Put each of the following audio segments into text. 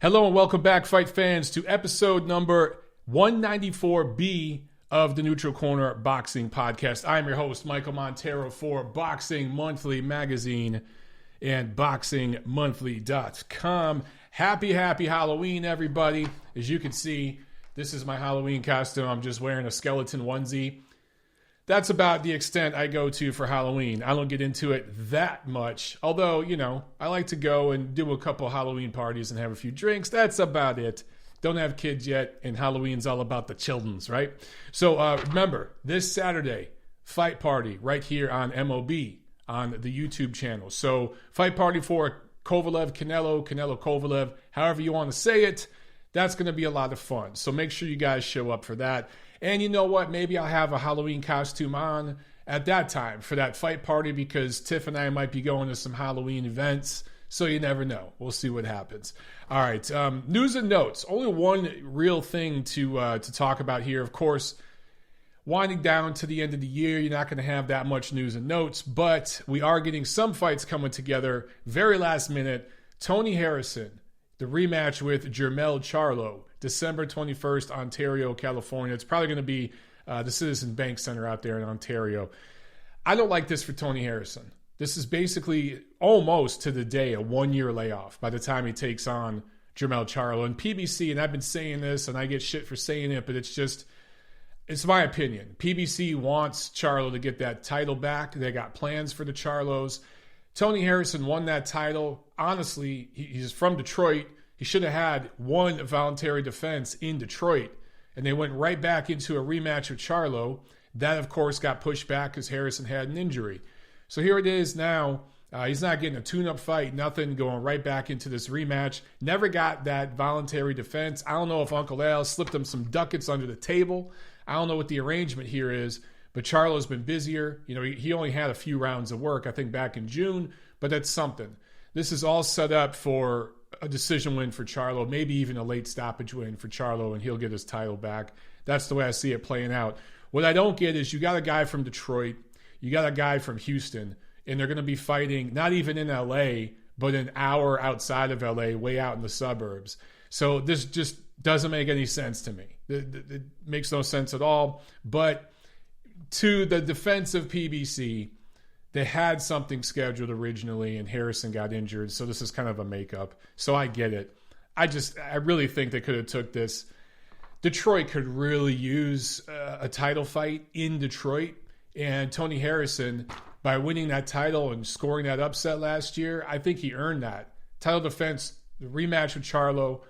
Hello and welcome back, fight fans, to episode number 194B of the Neutral Corner Boxing Podcast. I'm your host, Michael Montero, for Boxing Monthly Magazine and BoxingMonthly.com. Happy Halloween, everybody. As you can see, this is my Halloween costume. I'm just wearing a skeleton onesie. That's about the extent I go to for Halloween. I don't get into it that much. Although, I like to go and do a couple Halloween parties and have a few drinks. That's about it. Don't have kids yet, and Halloween's all about the children's, right? So remember, this Saturday, fight party right here on MOB on the YouTube channel. So fight party for Kovalev, Canelo Kovalev, however you want to say it. That's going to be a lot of fun. So make sure you guys show up for that. And you know what? Maybe I'll have a Halloween costume on at that time for that fight party because Tiff and I might be going to some Halloween events. So you never know. We'll see what happens. All right. News and notes. Only one real thing to talk about here. Of course, winding down to the end of the year, you're not going to have that much news and notes. But we are getting some fights coming together very last minute. Tony Harrison, the rematch with Jermell Charlo, December 21st, Ontario, California. It's probably going to be the Citizen Bank Center out there in Ontario. I don't like this for Tony Harrison. This is basically almost to the day a one-year layoff by the time he takes on Jermell Charlo. And PBC, and I've been saying this, and I get shit for saying it, but it's my opinion. PBC wants Charlo to get that title back. They got plans for the Charlos. Tony Harrison won that title. Honestly, he's from Detroit. He should have had one voluntary defense in Detroit, and they went right back into a rematch with Charlo. That, of course, got pushed back because Harrison had an injury. So here it is now. He's not getting a tune-up fight, nothing, going right back into this rematch. Never got that voluntary defense. I don't know if Uncle Al slipped him some ducats under the table. I don't know what the arrangement here is, but Charlo's been busier. He only had a few rounds of work, I think, back in June, but that's something. This is all set up for a decision win for Charlo, maybe even a late stoppage win for Charlo, and he'll get his title back. That's the way I see it playing out. What I don't get is you got a guy from Detroit, you got a guy from Houston, and they're going to be fighting not even in LA, but an hour outside of LA, way out in the suburbs. So this just doesn't make any sense to me. It makes no sense at all. But to the defense of PBC, they had something scheduled originally, and Harrison got injured, so this is kind of a makeup. So I get it. I really think they could have took this. Detroit could really use a title fight in Detroit, and Tony Harrison, by winning that title and scoring that upset last year, I think he earned that. Title defense, the rematch with Charlo,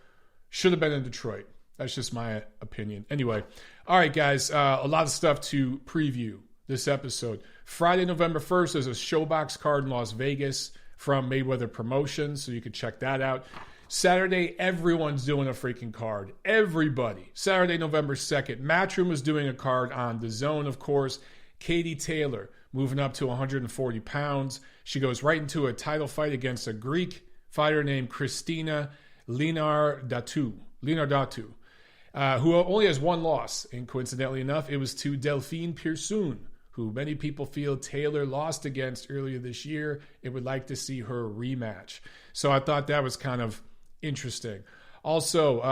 should have been in Detroit. That's just my opinion. Anyway, all right, guys, a lot of stuff to preview this episode. Friday, November 1st, there's a Showbox card in Las Vegas from Mayweather Promotions, so you can check that out. Saturday, everyone's doing a freaking card. Everybody. Saturday, November 2nd, Matchroom is doing a card on DAZN, of course. Katie Taylor moving up to 140 pounds. She goes right into a title fight against a Greek fighter named Christina Linardatu, who only has one loss. And coincidentally enough, it was to Delphine Pearson, who many people feel Taylor lost against earlier this year and would like to see her rematch. So I thought that was kind of interesting. Also,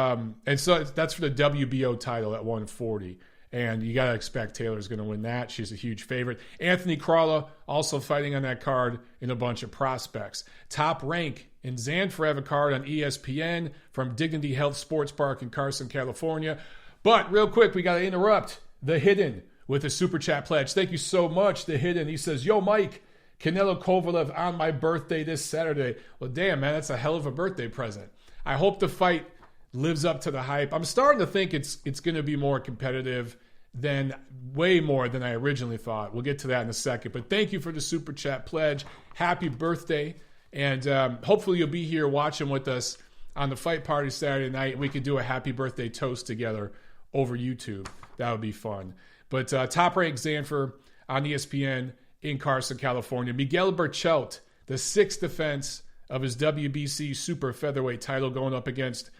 and so that's for the WBO title at 140. And you got to expect Taylor's going to win that. She's a huge favorite. Anthony Crawler also fighting on that card in a bunch of prospects. Top Rank and Zanfer have a card on ESPN from Dignity Health Sports Park in Carson, California. But real quick, we got to interrupt The Hidden with a super chat pledge. Thank you so much, The Hidden. He says, "Yo, Mike, Canelo Kovalev on my birthday this Saturday." Well, damn, man, that's a hell of a birthday present. I hope the fight lives up to the hype. I'm starting to think it's going to be more competitive than way more than I originally thought. We'll get to that in a second. But thank you for the super chat pledge. Happy birthday. And hopefully you'll be here watching with us on the fight party Saturday night. We could do a happy birthday toast together over YouTube. That would be fun. But Top Rank Zanfer on ESPN in Carson, California. Miguel Berchelt, the sixth defense of his WBC super featherweight title, going up against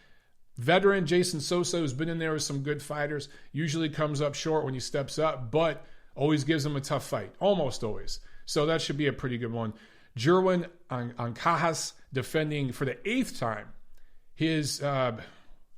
veteran Jason Sosa, who's been in there with some good fighters. Usually comes up short when he steps up, but always gives him a tough fight. Almost always. So that should be a pretty good one. Jerwin Ancajas defending for the eighth time his, I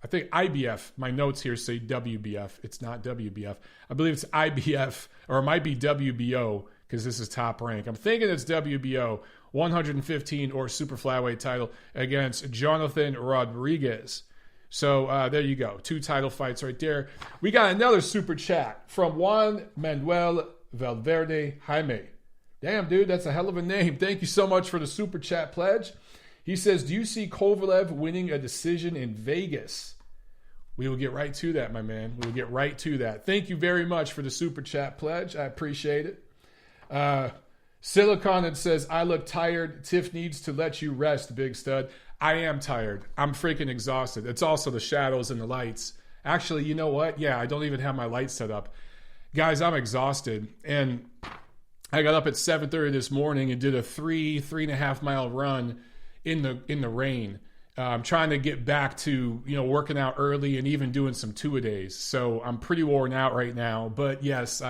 think IBF, my notes here say WBF. It's not WBF. I believe it's IBF, or it might be WBO, because this is Top Rank. I'm thinking it's WBO, 115 or super flyweight title against Jonathan Rodriguez. So there you go. 2 title fights right there. We got another super chat from Juan Manuel Valverde Jaime. Damn, dude, that's a hell of a name. Thank you so much for the super chat pledge. He says, do you see Kovalev winning a decision in Vegas? We will get right to that, my man. We will get right to that. Thank you very much for the super chat pledge. I appreciate it. Silicon says, I look tired. Tiff needs to let you rest, big stud. I am tired. I'm freaking exhausted. It's also the shadows and the lights. Actually, you know what? Yeah, I don't even have my lights set up. Guys, I'm exhausted. And I got up at 7:30 this morning and did a 3.5 mile run in the rain. I'm trying to get back to, working out early and even doing some 2-a-days. So I'm pretty worn out right now. But yes,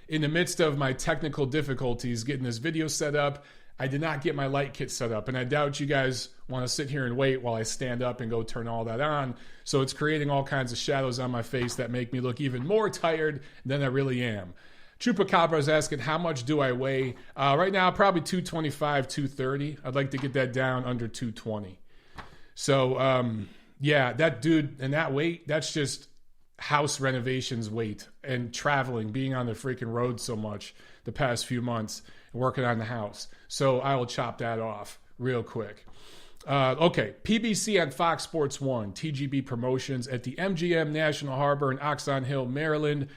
in the midst of my technical difficulties getting this video set up, I did not get my light kit set up. And I doubt you guys want to sit here and wait while I stand up and go turn all that on. So it's creating all kinds of shadows on my face that make me look even more tired than I really am. Chupacabra is asking, how much do I weigh? Right now, probably 225, 230. I'd like to get that down under 220. So, yeah, that dude and that weight, that's just house renovations weight and traveling, being on the freaking road so much the past few months and working on the house. So I will chop that off real quick. Okay, PBC on Fox Sports 1, TGB Promotions at the MGM National Harbor in Oxon Hill, Maryland.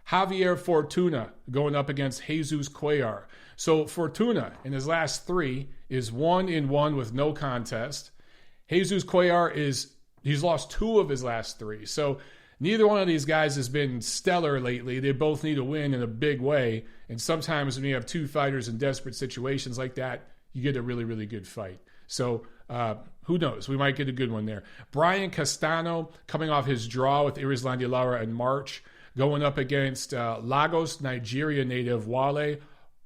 Javier Fortuna going up against Jesus Cuellar. So Fortuna in his last 3 is 1-1 with no contest. Jesus Cuellar he's lost 2 of his last 3. So neither one of these guys has been stellar lately. They both need a win in a big way. And sometimes when you have 2 fighters in desperate situations like that, you get a really, really good fight. So who knows? We might get a good one there. Brian Castano coming off his draw with Irislandia Lara in March, going up against Lagos, Nigeria native Wale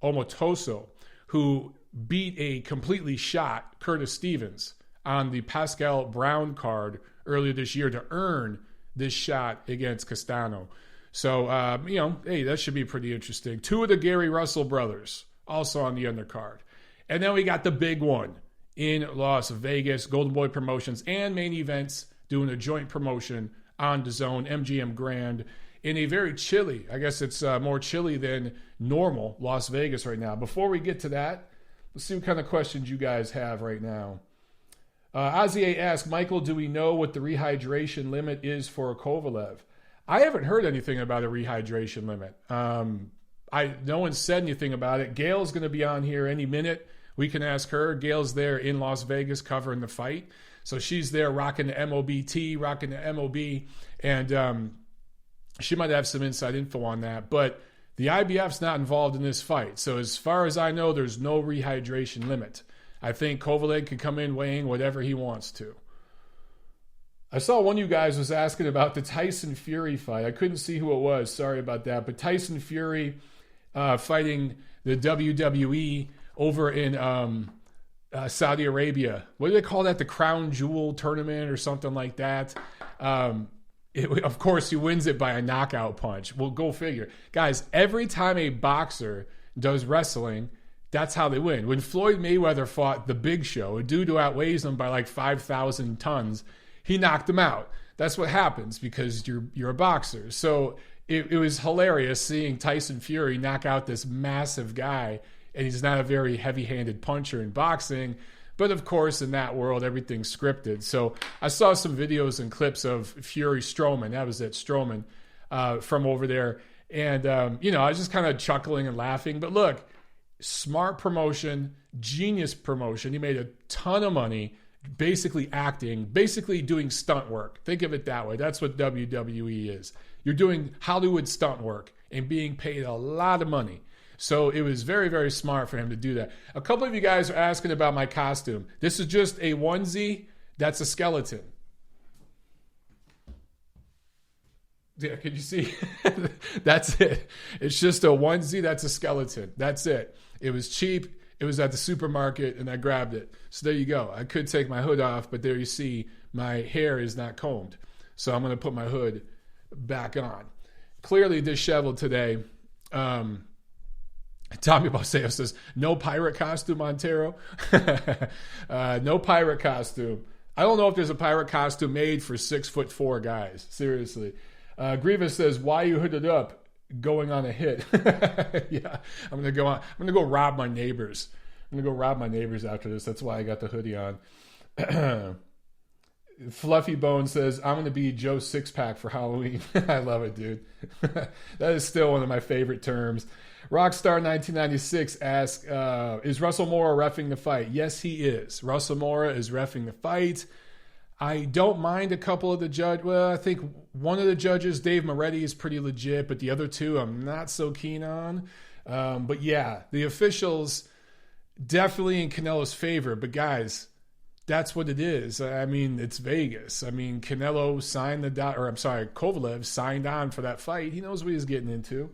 Omotoso, who beat a completely shot Curtis Stevens on the Pascal Brown card earlier this year to earn this shot against Castano. So, hey, that should be pretty interesting. 2 of the Gary Russell brothers also on the undercard. And then we got the big one in Las Vegas, Golden Boy Promotions and Main Events doing a joint promotion on DAZN, MGM Grand, in a very chilly, I guess it's more chilly than normal, Las Vegas right now. Before we get to that, let's see what kind of questions you guys have right now. Azier asks, Michael, do we know what the rehydration limit is for Kovalev? I haven't heard anything about a rehydration limit. No one said anything about it. Gail's going to be on here any minute. We can ask her. Gail's there in Las Vegas covering the fight. So she's there rocking the MOBT, rocking the MOB, and she might have some inside info on that. But the IBF's not involved in this fight. So as far as I know, there's no rehydration limit. I think Kovalev can come in weighing whatever he wants to. I saw one of you guys was asking about the Tyson Fury fight. I couldn't see who it was. Sorry about that. But Tyson Fury fighting the WWE over in Saudi Arabia. What do they call that? The Crown Jewel tournament or something like that. Of course, he wins it by a knockout punch. Well, go figure. Guys, every time a boxer does wrestling, that's how they win. When Floyd Mayweather fought The Big Show, a dude who outweighs him by like 5,000 tons, he knocked him out. That's what happens because you're a boxer. So it was hilarious seeing Tyson Fury knock out this massive guy, and he's not a very heavy-handed puncher in boxing. But of course, in that world, everything's scripted. So I saw some videos and clips of Fury Strowman. That was it, Strowman, from over there. And, I was just kind of chuckling and laughing. But look, smart promotion, genius promotion. He made a ton of money basically acting, basically doing stunt work. Think of it that way. That's what WWE is. You're doing Hollywood stunt work and being paid a lot of money. So it was very, very smart for him to do that. A couple of you guys are asking about my costume. This is just a onesie. That's a skeleton. Yeah, can you see? That's it. It's just a onesie. That's a skeleton. That's it. It was cheap. It was at the supermarket, and I grabbed it. So there you go. I could take my hood off, but there you see my hair is not combed. So I'm going to put my hood back on. Clearly disheveled today. Tommy Balseo says, no pirate costume, Montero. No pirate costume. I don't know if there's a pirate costume made for 6'4" guys. Seriously. Grievous says, why you hooded up? Going on a hit. Yeah, I'm gonna go rob my neighbors. I'm gonna go rob my neighbors after this. That's why I got the hoodie on. Fluffy Bone says, I'm gonna be Joe Sixpack for Halloween. I love it, dude. That is still one of my favorite terms. Rockstar 1996 asks, is Russell Mora reffing the fight? Yes, he is. Russell Mora is reffing the fight. I don't mind a couple of the judges. Well, I think one of the judges, Dave Moretti, is pretty legit, but the other two I'm not so keen on. But yeah, the officials definitely in Canelo's favor. But guys, that's what it is. I mean, it's Vegas. I mean, Kovalev signed on for that fight. He knows what he's getting into.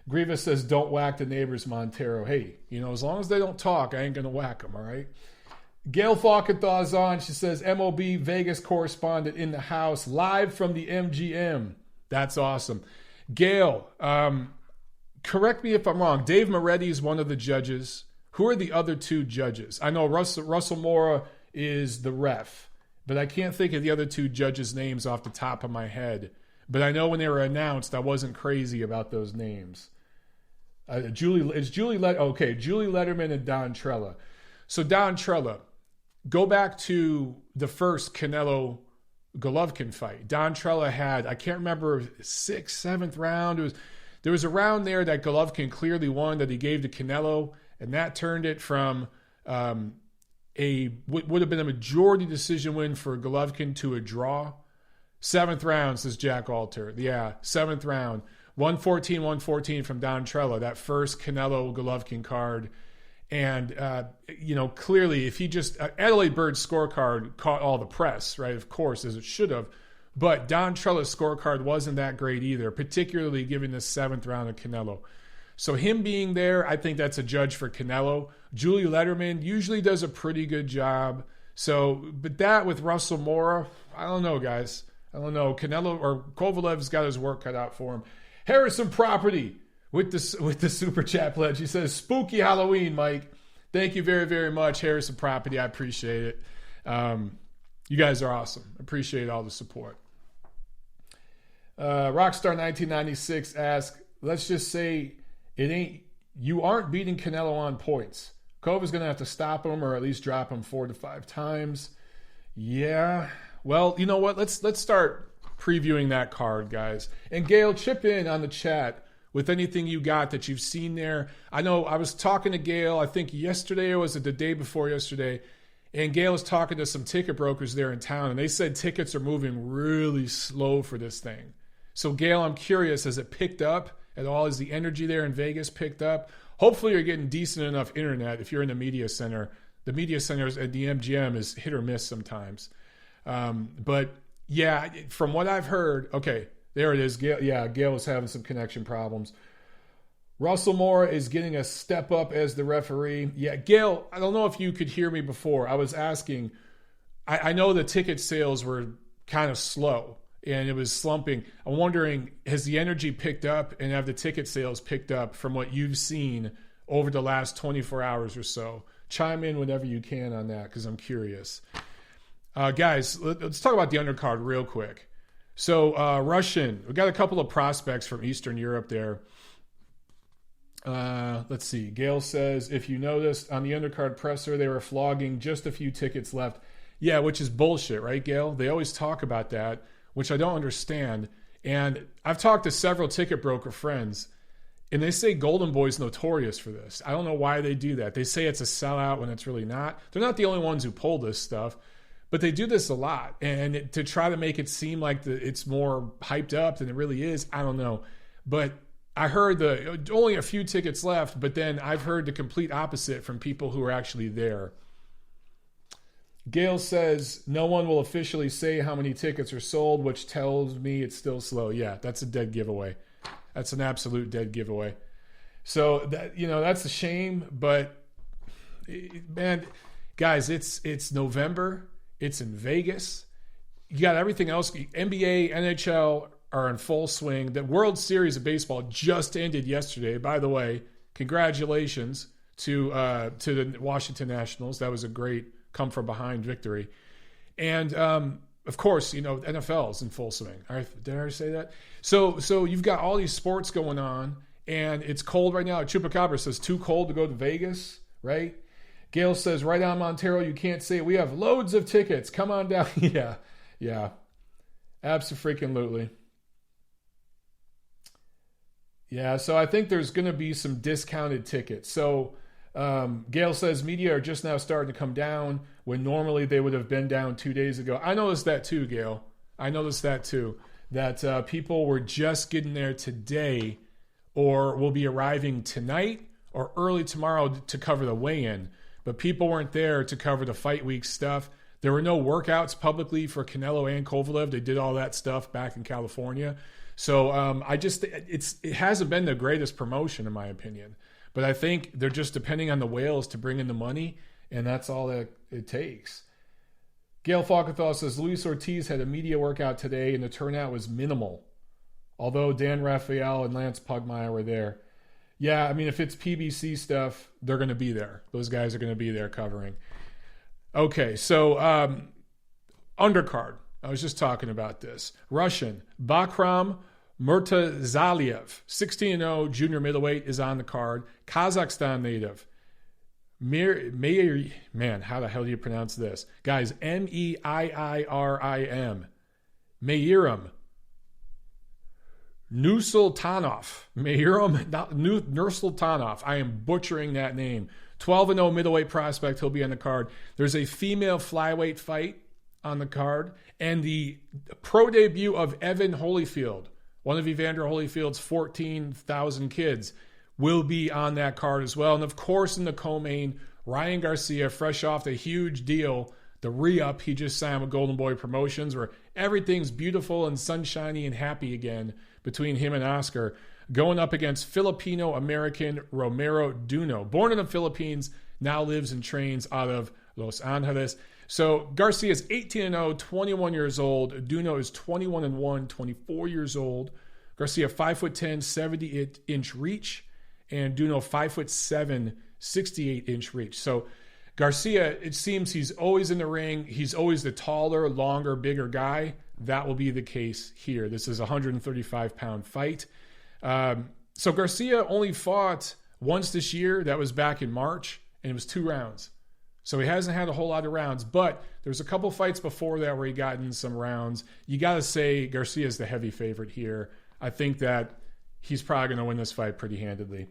Grievous says, don't whack the neighbors, Montero. Hey, as long as they don't talk, I ain't going to whack them, all right? Gail Falkenthaw's on. She says, MOB Vegas correspondent in the house, live from the MGM. That's awesome. Gail, correct me if I'm wrong. Dave Moretti is one of the judges. Who are the other two judges? I know Russell Mora is the ref, but I can't think of the other two judges' names off the top of my head. But I know when they were announced, I wasn't crazy about those names. Julie Letterman and Don Trella. So Don Trella, go back to the first Canelo Golovkin fight. Don Trella had, I can't remember, 6th, 7th round. There was a round there that Golovkin clearly won that he gave to Canelo, and that turned it from would have been a majority decision win for Golovkin to a draw. 7th round, says Jack Alter. Yeah, 7th round. 114 from Don Trella, that first Canelo Golovkin card. And, clearly if he just, Adelaide Bird's scorecard caught all the press, right? Of course, as it should have. But Don Trella's scorecard wasn't that great either, particularly given the 7th round of Canelo. So him being there, I think that's a judge for Canelo. Julie Letterman usually does a pretty good job. So, but that with Russell Mora, I don't know, guys. I don't know. Canelo or Kovalev's got his work cut out for him. Harrison Property with the super chat pledge. He says, spooky Halloween, Mike. Thank you very, very much, Harrison Property. I appreciate it. You guys are awesome. Appreciate all the support. Rockstar 1996 asks, let's just say you aren't beating Canelo on points. Kova's going to have to stop him or at least drop him 4 to 5 times. Yeah. Well, you know what? Let's start previewing that card, guys. And Gail, chip in on the chat with anything you got that you've seen there. I know I was talking to Gail, I think yesterday or was it the day before yesterday, and Gail was talking to some ticket brokers there in town, and they said tickets are moving really slow for this thing. So Gail, I'm curious, has it picked up at all? Is the energy there in Vegas picked up? Hopefully you're getting decent enough internet if you're in the media center. The media centers at the MGM is hit or miss sometimes. But yeah, from what I've heard, okay, there it is. Gail is having some connection problems. Russell Mora is getting a step up as the referee. Yeah, Gail, I don't know if you could hear me before. I was asking, I know the ticket sales were kind of slow and it was slumping. I'm wondering, has the energy picked up and have the ticket sales picked up from what you've seen over the last 24 hours or so? Chime in whenever you can on that because I'm curious. Guys, let's talk about the undercard real quick. So Russian, we got a couple of prospects from Eastern Europe there. Let's see. Gail says, if you noticed on the undercard presser, they were flogging just a few tickets left. Yeah, which is bullshit, right, Gail? They always talk about that, which I don't understand. And I've talked to several ticket broker friends, and they say Golden Boy's notorious for this. I don't know why they do that. They say it's a sellout when it's really not. They're not the only ones who pull this stuff. But they do this a lot, and to try to make it seem like it's more hyped up than it really is, I don't know. But I heard only a few tickets left, but then I've heard the complete opposite from people who are actually there. Gail says, no one will officially say how many tickets are sold, which tells me it's still slow. Yeah, that's a dead giveaway. That's an absolute dead giveaway. So, that's a shame, but, man, guys, it's November. It's in Vegas. you got everything else. NBA, NHL are in full swing. The World Series of Baseball just ended yesterday. By the way, congratulations to the Washington Nationals. That was a great come from behind victory. And of course, NFL is in full swing. Did I already say that? So you've got all these sports going on, and it's cold right now. Chupacabra says too cold to go to Vegas, right? Gail says right on Montero, you can't say it. We have loads of tickets. Come on down. Yeah. Abso-freaking-lutely. Yeah, so I think there's going to be some discounted tickets. So Gail says media are just now starting to come down when normally they would have been down 2 days ago. I noticed that too, Gail. I noticed that too. That people were just getting there today or will be arriving tonight or early tomorrow to cover the weigh-in. But people weren't there to cover the fight week stuff. There were no workouts publicly for Canelo and Kovalev. They did all that stuff back in California. So it hasn't been the greatest promotion in my opinion. But I think they're just depending on the whales to bring in the money, and that's all that it takes. Gail Falkenthal says Luis Ortiz had a media workout today, and the turnout was minimal. Although Dan Rafael and Lance Pugmire were there. Yeah, I mean, if it's PBC stuff, they're going to be there. Those guys are going to be there covering. Okay, so undercard. I was just talking about this. Russian, Bakram Murtazaliev, 16-0 junior middleweight, is on the card. Kazakhstan native. Man, how the hell do you pronounce this? Guys, Meiirim. Meirim Nursultanov. I am butchering that name. 12-0 middleweight prospect. He'll be on the card. There's a female flyweight fight on the card. And the pro debut of Evan Holyfield, one of Evander Holyfield's 14,000 kids, will be on that card as well. And of course, in the co-main, Ryan Garcia, fresh off the huge deal, the re-up he just signed with Golden Boy Promotions, where everything's beautiful and sunshiny and happy again between him and Oscar, going up against Filipino-American Romero Duno. Born in the Philippines, now lives and trains out of Los Angeles. So Garcia is 18-0, 21 years old. Duno is 21-1, 24 years old. Garcia 5'10", 78-inch reach, and Duno 5'7", 68-inch reach. So Garcia, it seems he's always in the ring. He's always the taller, longer, bigger guy. That will be the case here. This is a 135-pound fight. So Garcia only fought once this year. That was back in March, and it was 2 rounds. So he hasn't had a whole lot of rounds, but there's a couple fights before that where he got in some rounds. You got to say Garcia is the heavy favorite here. I think that he's probably going to win this fight pretty handedly.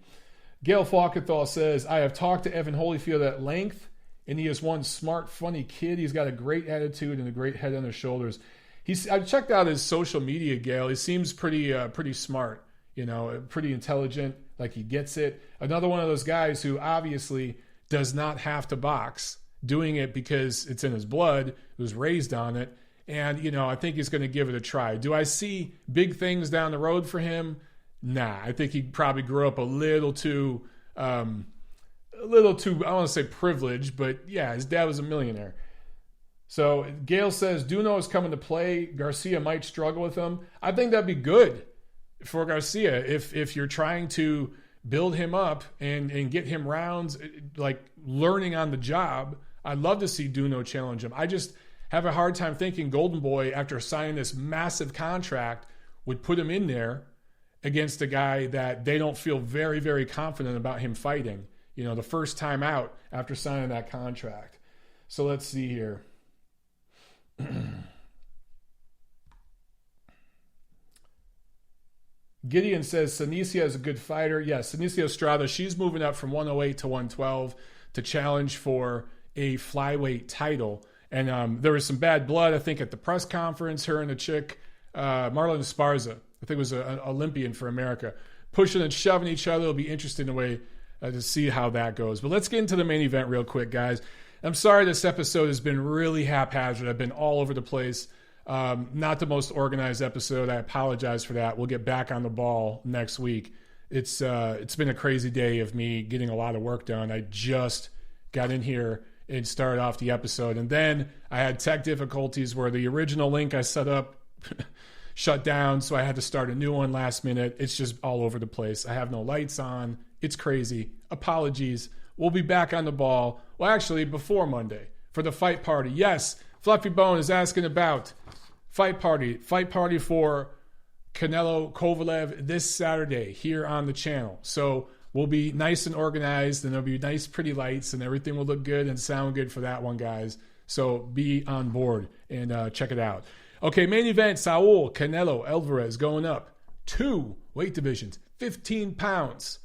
Gail Falkenthal says, I have talked to Evan Holyfield at length, and he is one smart, funny kid. He's got a great attitude and a great head on his shoulders. I've checked out his social media, Gail. He seems pretty smart, pretty intelligent, like he gets it. Another one of those guys who obviously does not have to box, doing it because it's in his blood, was raised on it. And, I think he's going to give it a try. Do I see big things down the road for him? Nah, I think he probably grew up a little too, I want to say privileged, but yeah, his dad was a millionaire. So Gail says, Duno is coming to play. Garcia might struggle with him. I think that'd be good for Garcia if you're trying to build him up and get him rounds, like learning on the job. I'd love to see Duno challenge him. I just have a hard time thinking Golden Boy, after signing this massive contract, would put him in there against a guy that they don't feel very, very confident about him fighting, the first time out after signing that contract. So let's see here. Gideon says Senicia is a good fighter. Yes, Senicia Estrada, she's moving up from 108 to 112 to challenge for a flyweight title. And there was some bad blood, I think, at the press conference. Her and the chick, Marlon Esparza, I think was an Olympian for America, pushing and shoving each other. It'll be interesting to see how that goes. But let's get into the main event real quick, guys. I'm sorry this episode has been really haphazard. I've been all over the place. Not the most organized episode. I apologize for that. We'll get back on the ball next week. It's been a crazy day of me getting a lot of work done. I just got in here and started off the episode. And then I had tech difficulties where the original link I set up shut down, so I had to start a new one last minute. It's just all over the place. I have no lights on. It's crazy. Apologies. We'll be back on the ball. Well, actually, before Monday for the fight party. Yes, Fluffy Bone is asking about fight party. Fight party for Canelo Kovalev this Saturday here on the channel. So we'll be nice and organized, and there'll be nice, pretty lights, and everything will look good and sound good for that one, guys. So be on board and check it out. Okay, main event, Saul, Canelo Alvarez going up 2 weight divisions, 15 pounds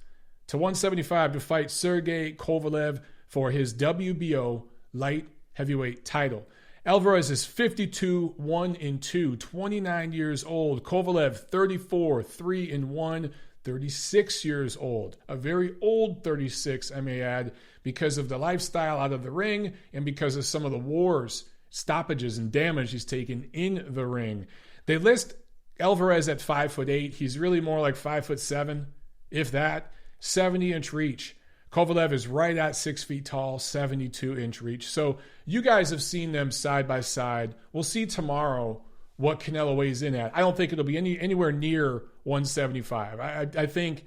to 175 to fight Sergey Kovalev for his WBO light heavyweight title. Alvarez is 52, 1-2, 29 years old. Kovalev, 34, 3-1, 36 years old. A very old 36, I may add, because of the lifestyle out of the ring and because of some of the wars, stoppages, and damage he's taken in the ring. They list Alvarez at 5'8". He's really more like 5'7", if that. 70-inch reach. Kovalev is right at 6 feet tall, 72-inch reach. So you guys have seen them side by side. We'll see tomorrow what Canelo weighs in at. I don't think it'll be anywhere near 175. I think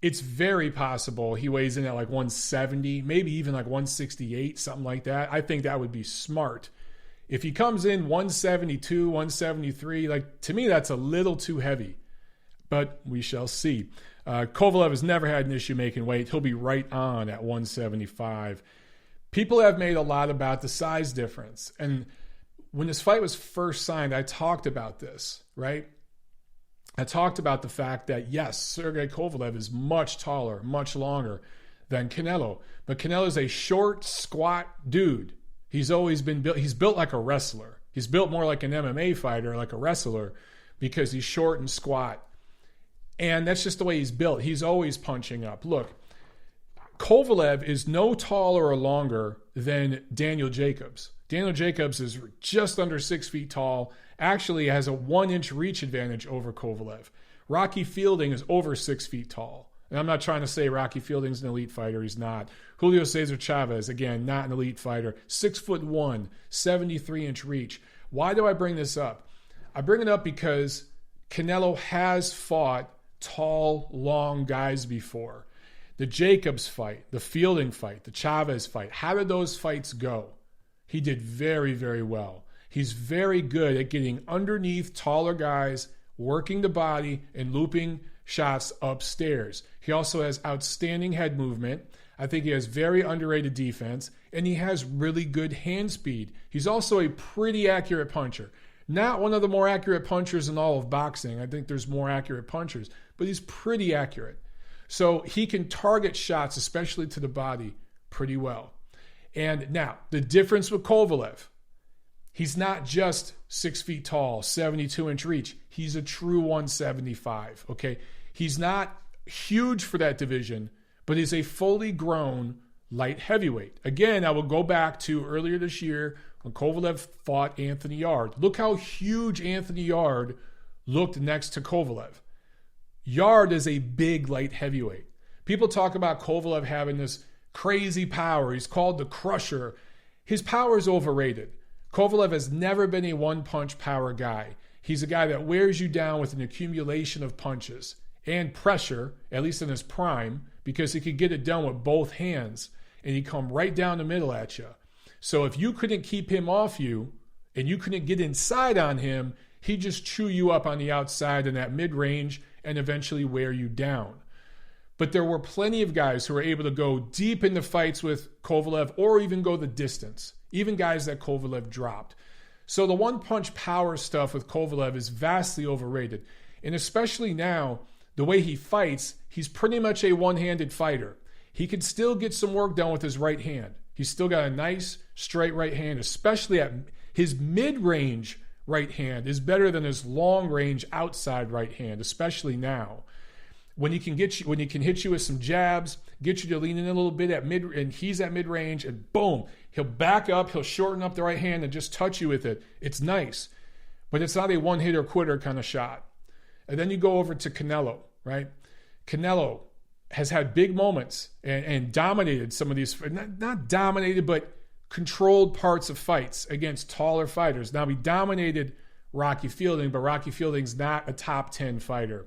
it's very possible he weighs in at like 170, maybe even like 168, something like that. I think that would be smart. If he comes in 172, 173, like to me that's a little too heavy. But we shall see. Kovalev has never had an issue making weight. He'll be right on at 175. People have made a lot about the size difference. And when this fight was first signed, I talked about this, right? I talked about the fact that, yes, Sergey Kovalev is much taller, much longer than Canelo. But Canelo is a short, squat dude. He's always been built. He's built like a wrestler. He's built more like an MMA fighter, like a wrestler, because he's short and squat. And that's just the way he's built. He's always punching up. Look, Kovalev is no taller or longer than Daniel Jacobs. Daniel Jacobs is just under 6 feet tall, actually has a 1-inch reach advantage over Kovalev. Rocky Fielding is over 6 feet tall. And I'm not trying to say Rocky Fielding's an elite fighter. He's not. Julio Cesar Chavez, again, not an elite fighter. 6'1", 73-inch reach. Why do I bring this up? I bring it up because Canelo has fought tall, long guys before. The Jacobs fight, the Fielding fight, the Chavez fight. How did those fights go? He did very, very well. He's very good at getting underneath taller guys, working the body, and looping shots upstairs. He also has outstanding head movement. I think he has very underrated defense, and he has really good hand speed. He's also a pretty accurate puncher. Not one of the more accurate punchers in all of boxing. I think there's more accurate punchers, but he's pretty accurate. So he can target shots, especially to the body, pretty well. And now, the difference with Kovalev, he's not just 6 feet tall, 72-inch reach. He's a true 175, okay? He's not huge for that division, but he's a fully grown light heavyweight. Again, I will go back to earlier this year when Kovalev fought Anthony Yarde. Look how huge Anthony Yarde looked next to Kovalev. Yarde is a big light heavyweight. People talk about Kovalev having this crazy power. He's called the Crusher. His power is overrated. Kovalev has never been a one-punch power guy. He's a guy that wears you down with an accumulation of punches and pressure, at least in his prime, because he could get it done with both hands, and he'd come right down the middle at you. So if you couldn't keep him off you, and you couldn't get inside on him, he'd just chew you up on the outside in that mid-range and eventually wear you down. But there were plenty of guys who were able to go deep into fights with Kovalev or even go the distance, even guys that Kovalev dropped. So the one-punch power stuff with Kovalev is vastly overrated. And especially now, the way he fights, he's pretty much a one-handed fighter. He can still get some work done with his right hand. He's still got a nice, straight right hand, especially at his mid-range right hand is better than his long-range outside right hand, especially now. When he can hit you with some jabs, get you to lean in a little bit and he's at mid-range, and boom, he'll back up, he'll shorten up the right hand and just touch you with it. It's nice, but it's not a one-hitter-quitter kind of shot. And then you go over to Canelo, right? Canelo has had big moments and dominated some of these, not dominated, but controlled parts of fights against taller fighters. Now, he dominated Rocky Fielding, but Rocky Fielding's not a top 10 fighter.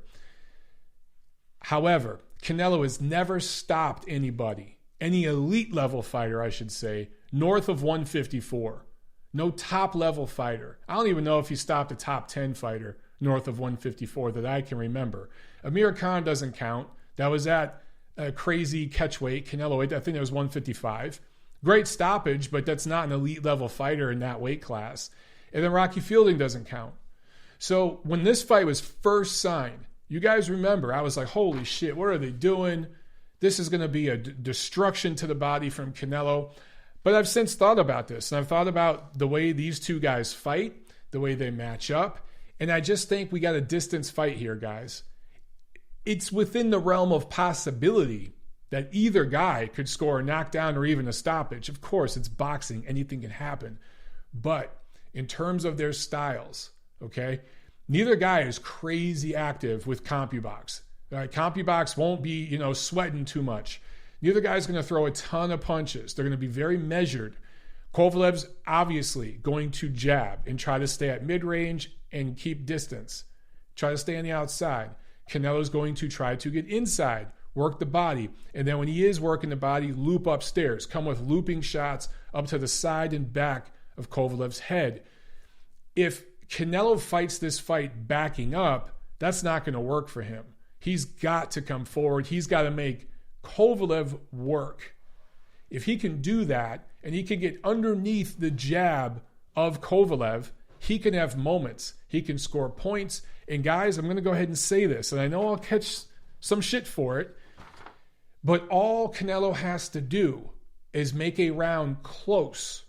However, Canelo has never stopped anybody, any elite level fighter, I should say, north of 154. No top level fighter. I don't even know if he stopped a top 10 fighter north of 154 that I can remember. Amir Khan doesn't count. That was at a crazy catch weight, Canelo weight. I think it was 155. Great stoppage, but that's not an elite level fighter in that weight class. And then Rocky Fielding doesn't count. So when this fight was first signed, you guys remember, I was like, holy shit, what are they doing? This is going to be a destruction to the body from Canelo. But I've since thought about this, and I've thought about the way these two guys fight, the way they match up, and I just think we got a distance fight here, guys. It's within the realm of possibility that either guy could score a knockdown or even a stoppage. Of course, it's boxing. Anything can happen. But in terms of their styles, okay, neither guy is crazy active with CompuBox. CompuBox won't be, sweating too much. Neither guy's going to throw a ton of punches. They're going to be very measured. Kovalev's obviously going to jab and try to stay at mid-range and keep distance. Try to stay on the outside. Canelo's going to try to get inside, work the body, and then when he is working the body, loop upstairs, come with looping shots up to the side and back of Kovalev's head. If Canelo fights this fight backing up, that's not going to work for him. He's got to come forward. He's got to make Kovalev work. If he can do that, and he can get underneath the jab of Kovalev, he can have moments. He can score points. And guys, I'm going to go ahead and say this, and I know I'll catch some shit for it, but all Canelo has to do is make a round close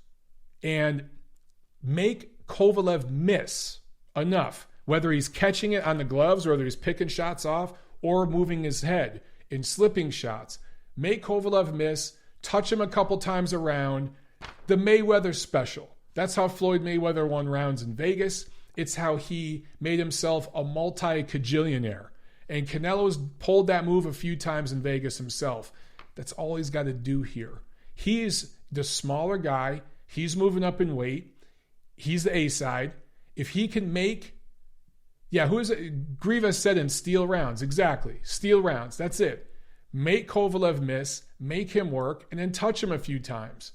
and make Kovalev miss enough, whether he's catching it on the gloves, or whether he's picking shots off or moving his head in slipping shots. Make Kovalev miss, touch him a couple times around. The Mayweather special. That's how Floyd Mayweather won rounds in Vegas. It's how he made himself a multi-cajillionaire. And Canelo's pulled that move a few times in Vegas himself. That's all he's got to do here. He's the smaller guy. He's moving up in weight. He's the A side. If he can make, who is it? Grievous said in steal rounds. Exactly. Steal rounds. That's it. Make Kovalev miss, make him work, and then touch him a few times.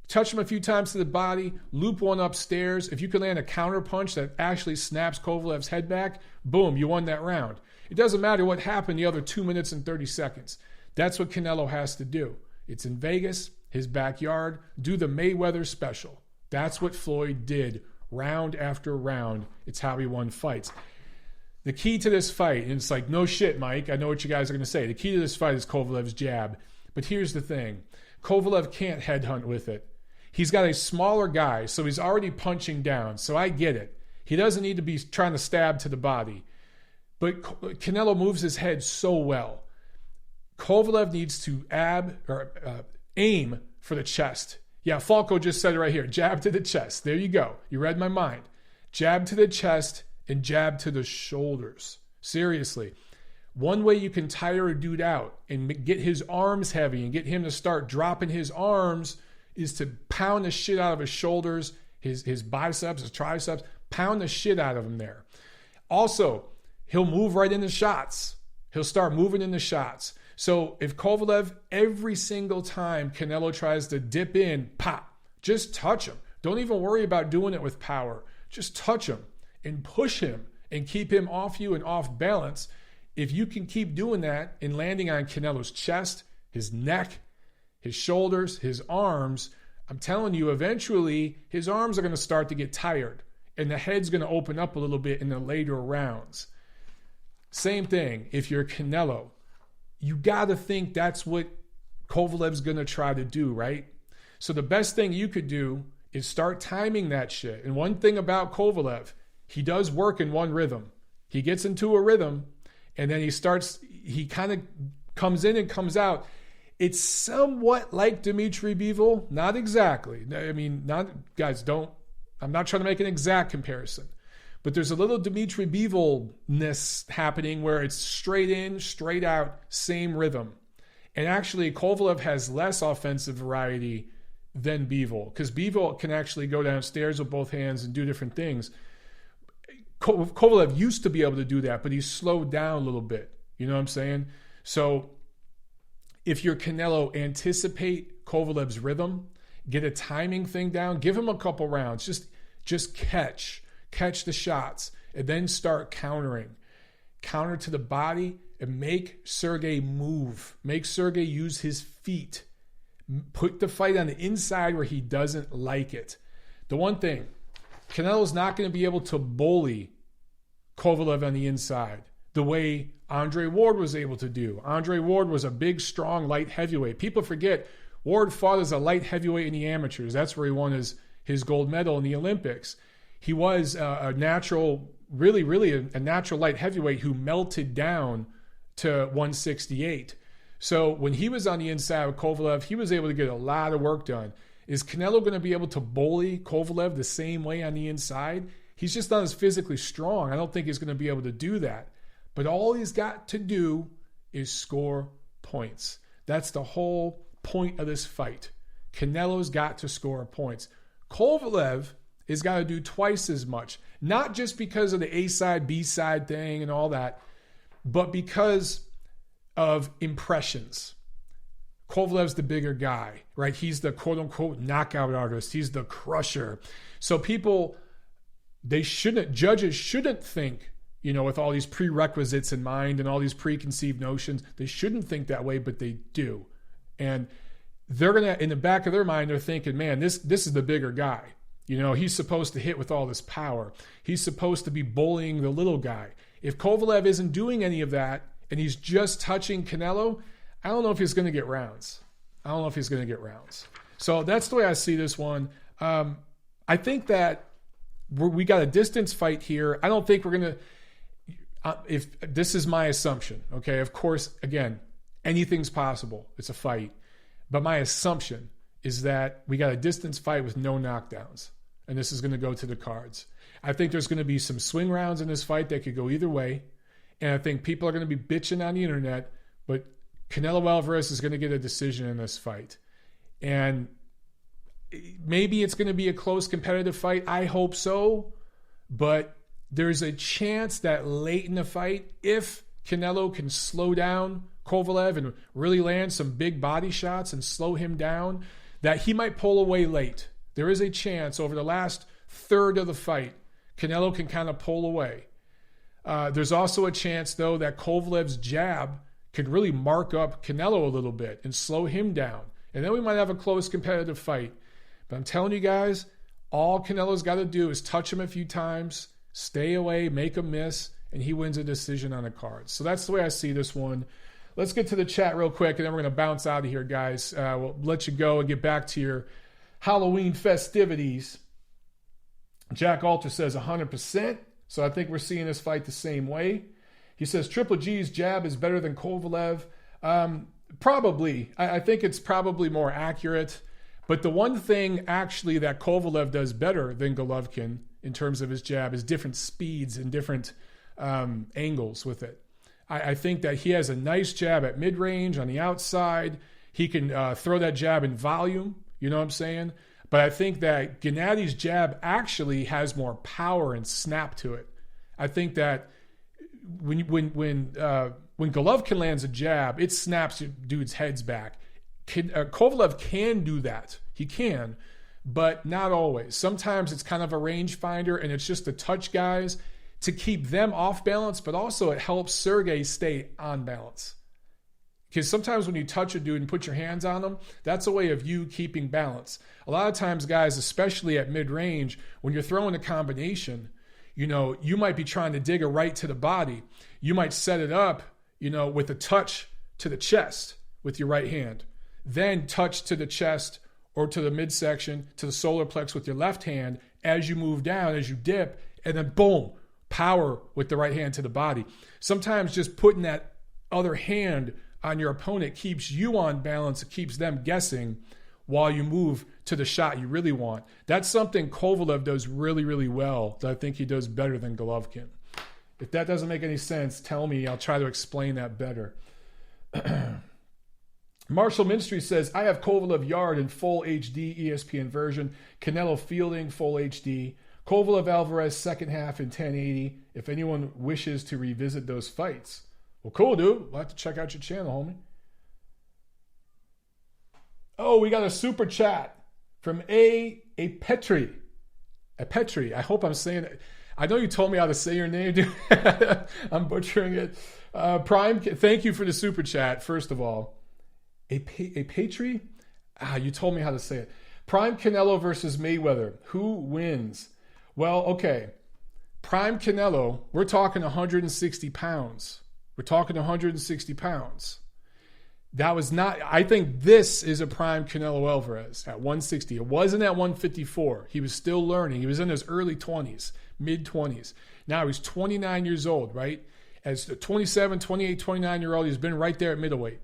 Touch him a few times to the body, loop one upstairs. If you can land a counter punch that actually snaps Kovalev's head back, boom, you won that round. It doesn't matter what happened the other 2 minutes and 30 seconds. That's what Canelo has to do. It's in Vegas, his backyard. Do the Mayweather special. That's what Floyd did round after round. It's how he won fights. The key to this fight, and it's like, no shit, Mike, I know what you guys are going to say. The key to this fight is Kovalev's jab. But here's the thing. Kovalev can't headhunt with it. He's got a smaller guy, so he's already punching down. So I get it. He doesn't need to be trying to stab to the body. But Canelo moves his head so well. Kovalev needs to aim for the chest. Yeah, Falco just said it right here. Jab to the chest. There you go. You read my mind. Jab to the chest and jab to the shoulders. Seriously. One way you can tire a dude out and get his arms heavy and get him to start dropping his arms is to pound the shit out of his shoulders, his biceps, his triceps, pound the shit out of him there. Also, he'll move right into shots. He'll start moving into shots. So if Kovalev, every single time Canelo tries to dip in, pop, just touch him. Don't even worry about doing it with power. Just touch him and push him and keep him off you and off balance. If you can keep doing that and landing on Canelo's chest, his neck, his shoulders, his arms, I'm telling you, eventually his arms are going to start to get tired and the head's going to open up a little bit in the later rounds. Same thing, if you're Canelo, you got to think that's what Kovalev's going to try to do, right? So the best thing you could do is start timing that shit. And one thing about Kovalev, he does work in one rhythm. He gets into a rhythm and then he kind of comes in and comes out. It's somewhat like Dimitri Bivol. Not exactly. I mean, I'm not trying to make an exact comparison. But there's a little Dimitri Bivol-ness happening where it's straight in, straight out, same rhythm. And actually, Kovalev has less offensive variety than Bivol, because Bivol can actually go downstairs with both hands and do different things. Kovalev used to be able to do that, but he's slowed down a little bit. You know what I'm saying? So if you're Canelo, anticipate Kovalev's rhythm, get a timing thing down, give him a couple rounds, just catch the shots, and then start countering. Counter to the body and make Sergey move. Make Sergey use his feet. Put the fight on the inside where he doesn't like it. The one thing, Canelo's not going to be able to bully Kovalev on the inside the way Andre Ward was able to do. Andre Ward was a big, strong, light heavyweight. People forget Ward fought as a light heavyweight in the amateurs. That's where he won his gold medal in the Olympics. He was a natural, really a natural light heavyweight who melted down to 168. So when he was on the inside with Kovalev, he was able to get a lot of work done. Is Canelo going to be able to bully Kovalev the same way on the inside? He's just not as physically strong. I don't think he's going to be able to do that. But all he's got to do is score points. That's the whole point of this fight. Canelo's got to score points. Kovalev has got to do twice as much. Not just because of the A side, B side thing and all that, but because of impressions. Kovalev's the bigger guy, right? He's the quote-unquote knockout artist. He's the crusher. So judges shouldn't think, with all these prerequisites in mind and all these preconceived notions, they shouldn't think that way, but they do. And they're going to, in the back of their mind, they're thinking, man, this is the bigger guy. He's supposed to hit with all this power. He's supposed to be bullying the little guy. If Kovalev isn't doing any of that and he's just touching Canelo, I don't know if he's going to get rounds. So that's the way I see this one. I think that we got a distance fight here. I don't think we're going to, if this is my assumption, okay, of course, again, anything's possible. It's a fight. But my assumption is that we got a distance fight with no knockdowns. And this is going to go to the cards. I think there's going to be some swing rounds in this fight that could go either way. And I think people are going to be bitching on the internet, but Canelo Alvarez is going to get a decision in this fight. And maybe it's going to be a close competitive fight. I hope so. But there's a chance that late in the fight, if Canelo can slow down Kovalev and really land some big body shots and slow him down, that he might pull away late. There is a chance over the last third of the fight, Canelo can kind of pull away. There's also a chance, though, that Kovalev's jab could really mark up Canelo a little bit and slow him down. And then we might have a close competitive fight. But I'm telling you guys, all Canelo's got to do is touch him a few times, stay away, make him miss, and he wins a decision on the cards. So that's the way I see this one. Let's get to the chat real quick, and then we're going to bounce out of here, guys. We'll let you go and get back to your Halloween festivities. Jack Alter says 100%. So I think we're seeing this fight the same way. He says Triple G's jab is better than Kovalev. Probably. I think it's probably more accurate. But the one thing actually that Kovalev does better than Golovkin in terms of his jab is different speeds and different angles with it. I think that he has a nice jab at mid-range on the outside. He can throw that jab in volume. You know what I'm saying? But I think that Gennady's jab actually has more power and snap to it. I think that when Golovkin lands a jab, it snaps dudes' heads back. Kovalev can do that. He can, but not always. Sometimes it's kind of a rangefinder, and it's just to touch guys to keep them off balance, but also it helps Sergey stay on balance. Because sometimes when you touch a dude and put your hands on them, that's a way of you keeping balance. A lot of times, guys, especially at mid-range, when you're throwing a combination, you might be trying to dig a right to the body. You might set it up, with a touch to the chest with your right hand. Then touch to the chest or to the midsection, to the solar plex with your left hand as you move down, as you dip, and then boom, power with the right hand to the body. Sometimes just putting that other hand on your opponent keeps you on balance. It keeps them guessing while you move to the shot you really want. That's something Kovalev does really, really well that I think he does better than Golovkin. If that doesn't make any sense, tell me. I'll try to explain that better. Marshall Minstry says, I have Kovalev yard in full HD ESPN version. Canelo fielding full HD. Kovalev Alvarez second half in 1080. If anyone wishes to revisit those fights. Well, cool, dude. We'll have to check out your channel, homie. Oh, we got a super chat from A Petri. A Petri. I hope I'm saying it. I know you told me how to say your name, dude. I'm butchering it. Prime, thank you for the super chat, first of all. A Petri? You told me how to say it. Prime Canelo versus Mayweather. Who wins? Well, okay. Prime Canelo, we're talking 160 pounds. We're talking 160 pounds. That was not, I think this is a prime Canelo Alvarez at 160. It wasn't at 154. He was still learning. He was in his early 20s, mid 20s. Now he's 29 years old, right? As a 27, 28, 29-year-old, he's been right there at middleweight.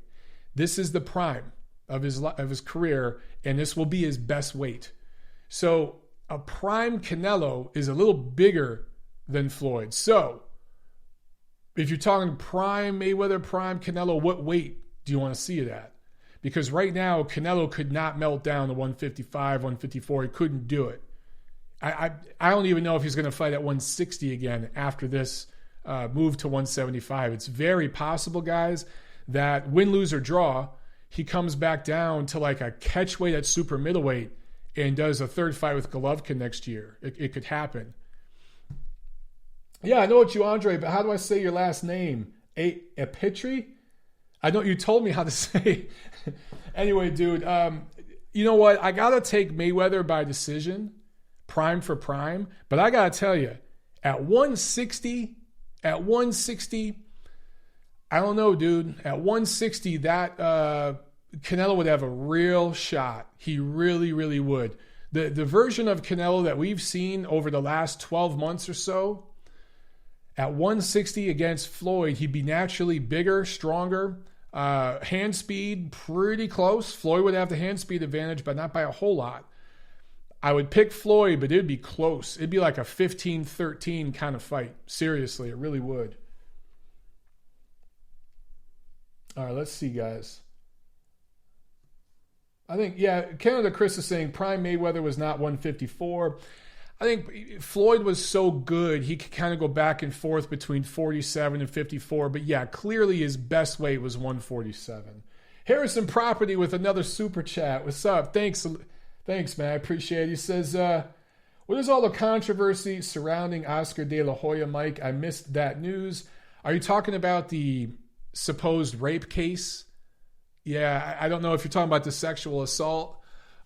This is the prime of his career, and this will be his best weight. So a prime Canelo is a little bigger than Floyd. So if you're talking prime Mayweather, prime Canelo, what weight do you want to see it at? Because right now, Canelo could not melt down to 155, 154. He couldn't do it. I don't even know if he's going to fight at 160 again after this move to 175. It's very possible, guys, that win, lose, or draw, he comes back down to like a catch weight at super middleweight and does a third fight with Golovkin next year. It could happen. Yeah, I know it's you, Andre, but how do I say your last name? A Petri? I know you told me how to say. Anyway, dude, you know what? I got to take Mayweather by decision, prime for prime. But I got to tell you, at 160, I don't know, dude. At 160, that Canelo would have a real shot. He really, really would. The version of Canelo that we've seen over the last 12 months or so, at 160 against Floyd, he'd be naturally bigger, stronger. Hand speed, pretty close. Floyd would have the hand speed advantage, but not by a whole lot. I would pick Floyd, but it'd be close. It'd be like a 15-13 kind of fight. Seriously, it really would. All right, let's see, guys. I think, Canada Chris is saying prime Mayweather was not 154. I think Floyd was so good, he could kind of go back and forth between 47 and 54. But yeah, clearly his best weight was 147. Harrison Property with another super chat. What's up? Thanks, man. I appreciate it. He says, what is all the controversy surrounding Oscar De La Hoya, Mike? I missed that news. Are you talking about the supposed rape case? Yeah, I don't know if you're talking about the sexual assault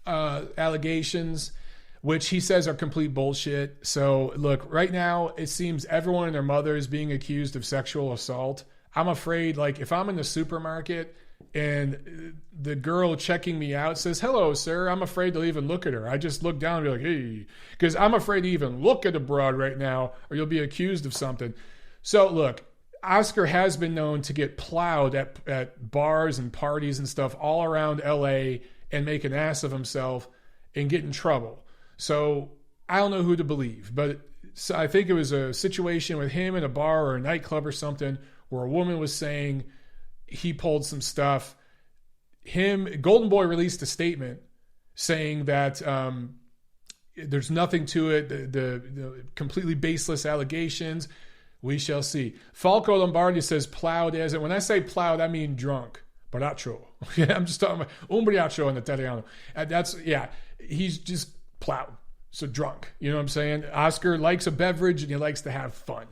allegations, which he says are complete bullshit. So look, right now it seems everyone and their mother is being accused of sexual assault. I'm afraid, like, if I'm in the supermarket and the girl checking me out says, hello, sir, I'm afraid to even look at her. I just look down and be like, hey, because I'm afraid to even look at a broad right now or you'll be accused of something. So look, Oscar has been known to get plowed at bars and parties and stuff all around LA and make an ass of himself and get in trouble. So I don't know who to believe, but I think it was a situation with him in a bar or a nightclub or something where a woman was saying he pulled some stuff. Golden Boy released a statement saying that there's nothing to it, the completely baseless allegations. We shall see. Falco Lombardi says plowed as it. When I say plowed, I mean drunk. Borracho. I'm just talking about umbriacho in Italiano. He's just plowed. So drunk. You know what I'm saying? Oscar likes a beverage and he likes to have fun.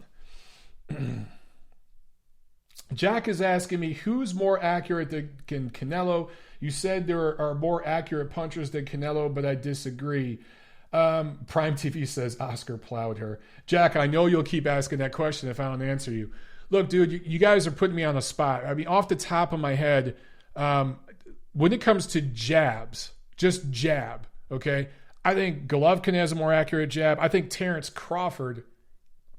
Jack is asking me, who's more accurate than Canelo? You said there are more accurate punchers than Canelo, but I disagree. Prime TV says Oscar plowed her. Jack, I know you'll keep asking that question if I don't answer you. Look, dude, you guys are putting me on the spot. I mean, off the top of my head, when it comes to jabs, just jab, okay? I think Golovkin has a more accurate jab. I think Terrence Crawford,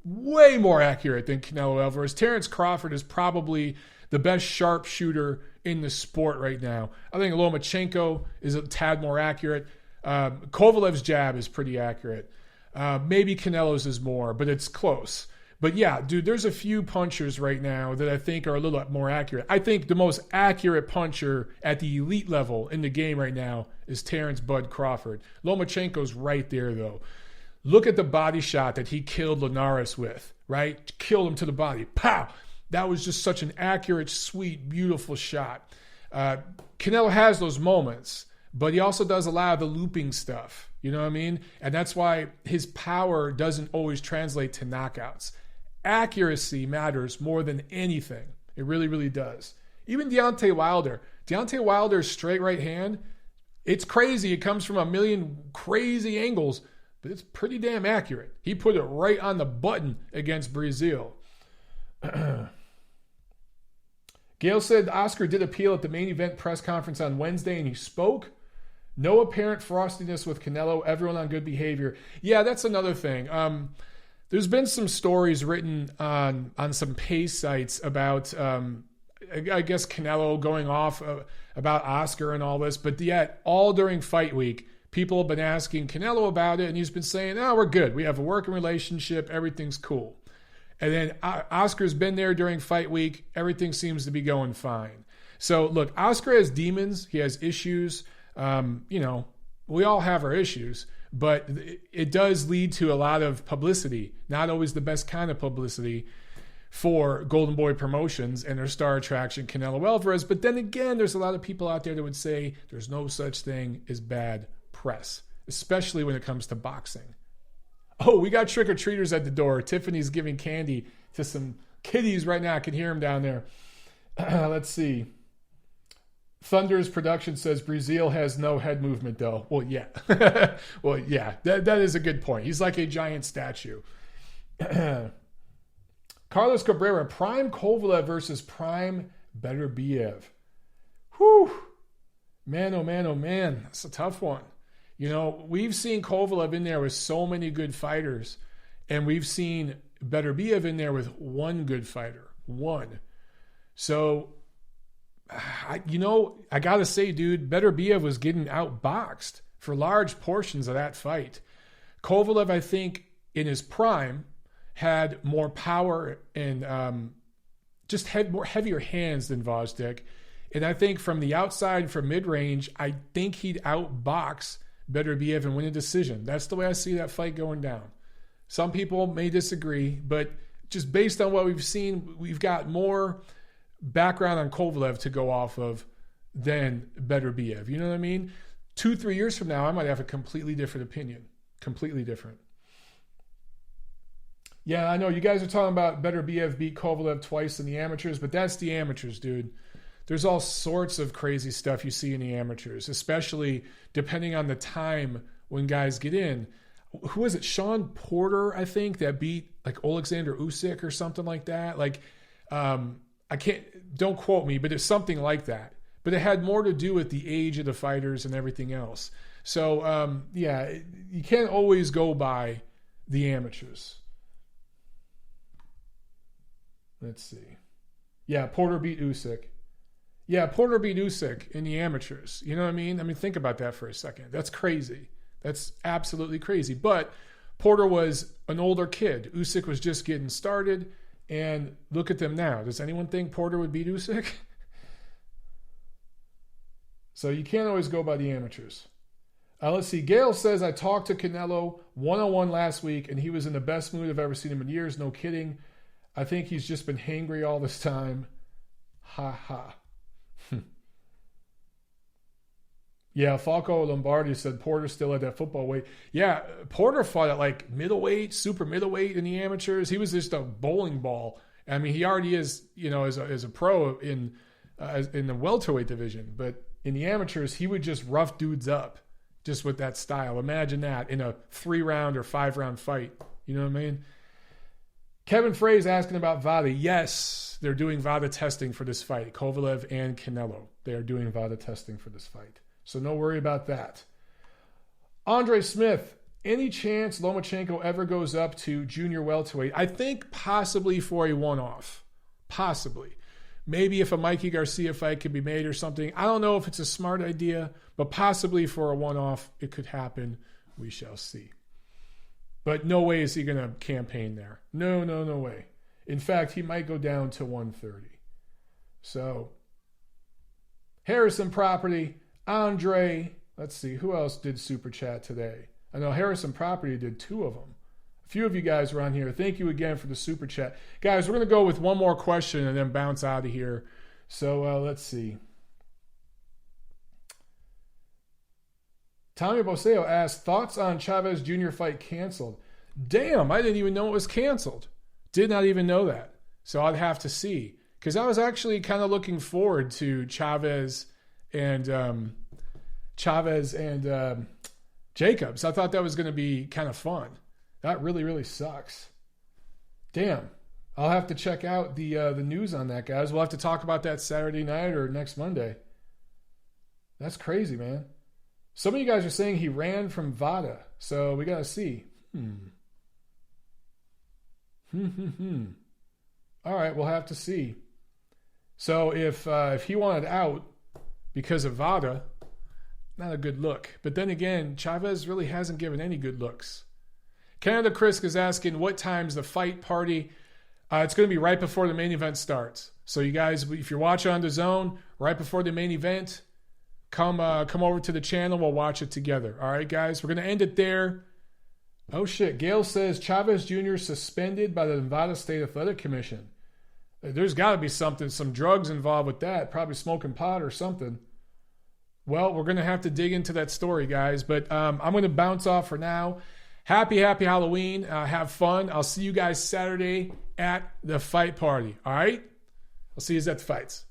way more accurate than Canelo Alvarez. Terrence Crawford is probably the best sharpshooter in the sport right now. I think Lomachenko is a tad more accurate. Kovalev's jab is pretty accurate. Maybe Canelo's is more, but it's close. But yeah, dude, there's a few punchers right now that I think are a little more accurate. I think the most accurate puncher at the elite level in the game right now is Terrence Bud Crawford. Lomachenko's right there, though. Look at the body shot that he killed Linares with, right? Killed him to the body. Pow! That was just such an accurate, sweet, beautiful shot. Canelo has those moments, but he also does a lot of the looping stuff. You know what I mean? And that's why his power doesn't always translate to knockouts. Accuracy matters more than anything. It really, really does. Even Deontay Wilder's straight right hand, it's crazy. It comes from a million crazy angles, but it's pretty damn accurate. He put it right on the button against Brazil. Gail said Oscar did appeal at the main event press conference on Wednesday, and he spoke. No apparent frostiness with Canelo. Everyone on good behavior. Yeah, that's another thing. There's been some stories written on some pace sites about, I guess, Canelo going off about Oscar and all this. But yet, all during fight week, people have been asking Canelo about it, and he's been saying, "Oh, we're good. We have a working relationship. Everything's cool." And then Oscar's been there during fight week. Everything seems to be going fine. So, look, Oscar has demons. He has issues. We all have our issues. But it does lead to a lot of publicity, not always the best kind of publicity for Golden Boy Promotions and their star attraction, Canelo Alvarez. But then again, there's a lot of people out there that would say there's no such thing as bad press, especially when it comes to boxing. Oh, we got trick-or-treaters at the door. Tiffany's giving candy to some kiddies right now. I can hear them down there. Let's see. Thunder's production says Brazil has no head movement, though. Well, yeah. That is a good point. He's like a giant statue. Carlos Cabrera, prime Kovalev versus prime Beterbiev. Whew. Man, oh man, oh man. That's a tough one. We've seen Kovalev in there with so many good fighters, and we've seen Beterbiev in there with one good fighter. One. So, I got to say, dude, Beterbiev was getting outboxed for large portions of that fight. Kovalev, I think, in his prime, had more power and just had more heavier hands than Gvozdyk. And I think from the outside, from mid-range, I think he'd outbox Beterbiev and win a decision. That's the way I see that fight going down. Some people may disagree, but just based on what we've seen, we've got more background on Kovalev to go off of than Beterbiev. You know what I mean? 2-3 years from now, I might have a completely different opinion. Completely different. Yeah, I know you guys are talking about Beterbiev beat Kovalev twice in the amateurs, but that's the amateurs, dude. There's all sorts of crazy stuff you see in the amateurs, especially depending on the time when guys get in. Who was it? Sean Porter, I think, that beat like Alexander Usyk or something like that. Don't quote me, but it's something like that. But it had more to do with the age of the fighters and everything else. So, you can't always go by the amateurs. Let's see. Yeah, Porter beat Usyk. Yeah, Porter beat Usyk in the amateurs. You know what I mean? Think about that for a second. That's crazy. That's absolutely crazy. But Porter was an older kid. Usyk was just getting started. And look at them now. Does anyone think Porter would beat Usyk? So you can't always go by the amateurs. Let's see. Gail says, I talked to Canelo one-on-one last week, and he was in the best mood I've ever seen him in years. No kidding. I think he's just been hangry all this time. Ha ha. Yeah, Falco Lombardi said Porter still at that football weight. Yeah, Porter fought at like middleweight, super middleweight in the amateurs. He was just a bowling ball. He already is, as a pro in the welterweight division. But in the amateurs, he would just rough dudes up just with that style. Imagine that in a 3-round or 5-round fight. You know what I mean? Kevin Frey is asking about VADA. Yes, they're doing VADA testing for this fight. Kovalev and Canelo. They are doing VADA testing for this fight. So no worry about that. Andre Smith, any chance Lomachenko ever goes up to junior welterweight? I think possibly for a one-off. Possibly. Maybe if a Mikey Garcia fight could be made or something. I don't know if it's a smart idea, but possibly for a one-off, it could happen. We shall see. But no way is he going to campaign there. No way. In fact, he might go down to 130. So, Harrison Property, Andre, let's see, who else did Super Chat today? I know Harrison Property did 2 of them. A few of you guys were on here. Thank you again for the Super Chat. Guys, we're going to go with one more question and then bounce out of here. So, let's see. Tommy Boseo asked, thoughts on Chavez Jr. fight canceled? Damn, I didn't even know it was canceled. Did not even know that. So I'd have to see. Because I was actually kind of looking forward to Chavez and Jacobs. I thought that was going to be kind of fun. That really, really sucks. Damn. I'll have to check out the news on that, guys. We'll have to talk about that Saturday night or next Monday. That's crazy, man. Some of you guys are saying he ran from VADA, so we got to see. All right, we'll have to see. So if he wanted out because of VADA, not a good look. But then again, Chavez really hasn't given any good looks. Canada Chris is asking, what time's the fight party? It's going to be right before the main event starts. So you guys, if you're watching on DAZN, right before the main event, come over to the channel. We'll watch it together. All right, guys, we're going to end it there. Oh, shit. Gail says Chavez Jr. suspended by the Nevada State Athletic Commission. There's got to be some drugs involved with that. Probably smoking pot or something. Well, we're going to have to dig into that story, guys. But I'm going to bounce off for now. Happy Halloween. Have fun. I'll see you guys Saturday at the fight party. All right? I'll see you at the fights.